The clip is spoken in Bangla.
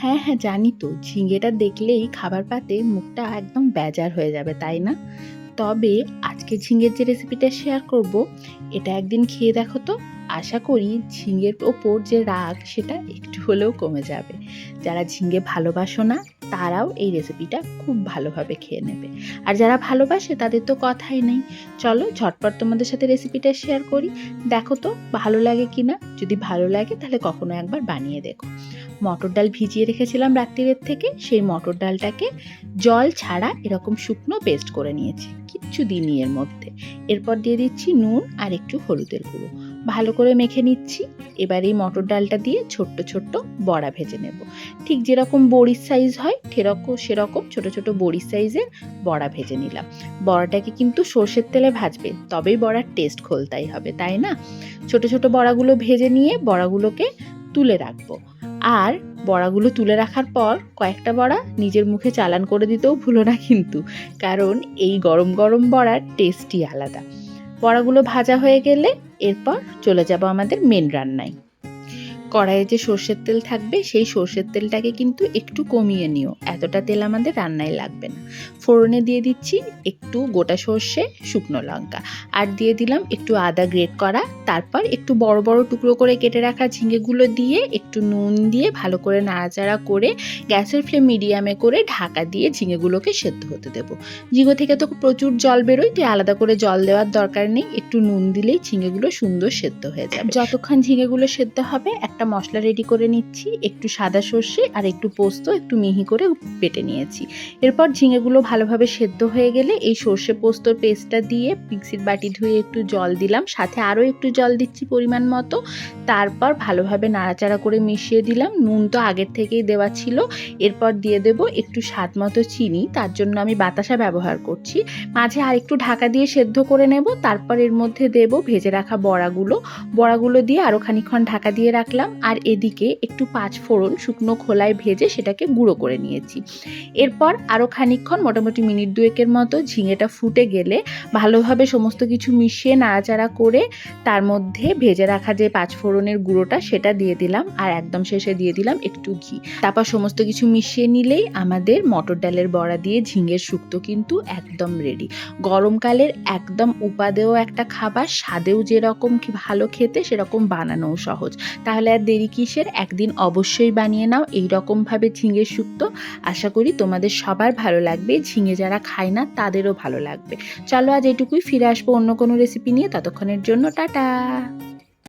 হ্যাঁ, হ্যাঁ, জানি তো। ঝিঙেটা দেখলেই খাবার পাতে মুখটা একদম বেজার হয়ে যাবে, তাই না? তবে আজকে ঝিঙের যে রেসিপিটা শেয়ার করব, এটা একদিন খেয়ে দেখো তো। আশা করি ঝিঙের ওপর যে রাগ সেটা একটু হলেও কমে যাবে। যারা ঝিঙে ভালোবাসো না তারাও এই রেসিপিটা খুব ভালোভাবে খেয়ে নেবে। আর যারা ভালোবাসে তাদের তো কথাই নেই। চলো ঝটপট তোমাদের সাথে রেসিপিটা শেয়ার করি। দেখো তো ভালো লাগে কিনা। যদি ভালো লাগে তাহলে কখনো একবার বানিয়ে দেখো। মটর ডাল ভিজিয়ে রেখেছিলাম রাত্রিরের থেকে, সেই মটর ডালটাকে জল ছাড়া এরকম শুকনো পেস্ট করে নিয়েছি, কিচ্ছু দিইনি এর মধ্যে। এরপর দিয়ে দিচ্ছি নুন আর একটু হলুদের গুঁড়ো, ভালো করে মেখে নিচ্ছি। এবার এই মটর ডালটা দিয়ে ছোট্ট ছোট্ট বড়া ভেজে নেব। ঠিক যেরকম বড়ির সাইজ হয় সেরকম ছোট ছোট বড়ির সাইজের বড়া ভেজে নিলাম। বড়াটাকে কিন্তু সর্ষের তেলে ভাজবে, তবেই বড়ার টেস্ট খোলতাই হবে, তাই না? ছোট ছোট বড়াগুলো ভেজে নিয়ে বড়াগুলোকে তুলে রাখবো। আর বড়াগুলো তুলে রাখার পর কয়েকটা বড়া নিজের মুখে চালান করে দিতেও ভুলো না কিন্তু, কারণ এই গরম গরম বড়ার টেস্টই আলাদা। বড়াগুলো ভাজা হয়ে গেলে এরপর চলে যাব আমাদের মেন রান্নায়। কড়াইয়ে যে সর্ষের তেল থাকবে সেই সর্ষের তেলটাকে কিন্তু একটু কমিয়ে নিও, এতটা তেল আমাদের রান্নায় লাগবে না। ফোড়নে দিয়ে দিচ্ছি একটু গোটা সর্ষে, শুকনো লঙ্কা, আর দিয়ে দিলাম একটু আদা গ্রেট করা। তারপর একটু বড় বড় টুকরো করে কেটে রাখা ঝিঙেগুলো দিয়ে একটু নুন দিয়ে ভালো করে নাড়াচাড়া করে গ্যাসের ফ্লেম মিডিয়ামে করে ঢাকা দিয়ে ঝিঙেগুলোকে সেদ্ধ হতে দেবো। ঝিঙে থেকে তো প্রচুর জল বেরোয়, তাই আলাদা করে জল দেওয়ার দরকার নেই, একটু নুন দিলেই ঝিঙেগুলো সুন্দর সেদ্ধ হয়ে যাবে। যতক্ষণ ঝিঙেগুলো সেদ্ধ হবে একটা মশলা রেডি করে নিচ্ছি। একটু সাদা সর্ষে আর একটু পোস্ত একটু মিহি করে বেটে নিয়েছি। এরপর ঝিঙেগুলো ভালোভাবে সেদ্ধ হয়ে গেলে এই সর্ষে পোস্তর পেস্টটা দিয়ে মিক্সির বাটি ধুয়ে একটু জল দিলাম, সাথে আরও একটু জল দিচ্ছি পরিমাণ মতো। তারপর ভালোভাবে নাড়াচাড়া করে মিশিয়ে দিলাম। নুন তো আগের থেকেই দেওয়া ছিল। এরপর দিয়ে দেব একটু স্বাদ মতো চিনি, তার জন্য আমি বাতাসা ব্যবহার করছি। মাঝে আর একটু ঢাকা দিয়ে সেদ্ধ করে নেব। তারপর এর মধ্যে দেব ভেজে রাখা বড়াগুলো দিয়ে আরও খানিকক্ষণ ঢাকা দিয়ে রাখলাম। আর এদিকে একটু পাঁচফোড়ন শুকনো খোলায় ভেজে সেটাকে গুঁড়ো করে নিয়েছি। এরপর আরও খানিকক্ষণ মোটামুটি মিনিট দুয়েকের মতো ঝিঙেটা ফুটে গেলে ভালোভাবে সমস্ত কিছু মিশিয়ে নাড়াচাড়া করে তার মধ্যে ভেজে রাখা যে পাঁচফোড়নের গুঁড়োটা সেটা দিয়ে দিলাম, আর একদম শেষে দিয়ে দিলাম একটু ঘি। তারপর সমস্ত কিছু মিশিয়ে নিলেই আমাদের মটর ডালের বড়া দিয়ে ঝিঙের শুক্তো কিন্তু একদম রেডি। গরমকালের একদম উপাদেয় একটা খাবার, স্বাদেও যেরকম ভালো খেতে সেরকম বানানোও সহজ। তাহলে আর দেরি কিসের, একদিন অবশ্যই বানিয়ে নাও এইরকমভাবে ঝিঙের শুক্তো। আশা করি তোমাদের সবার ভালো লাগবে, ঝিঙে যারা খায় না তাদেরও ভালো লাগবে। চলো আজ এটুকুই, ফিরে আসবো অন্য কোনো রেসিপি নিয়ে। ততক্ষণের জন্য টাটা।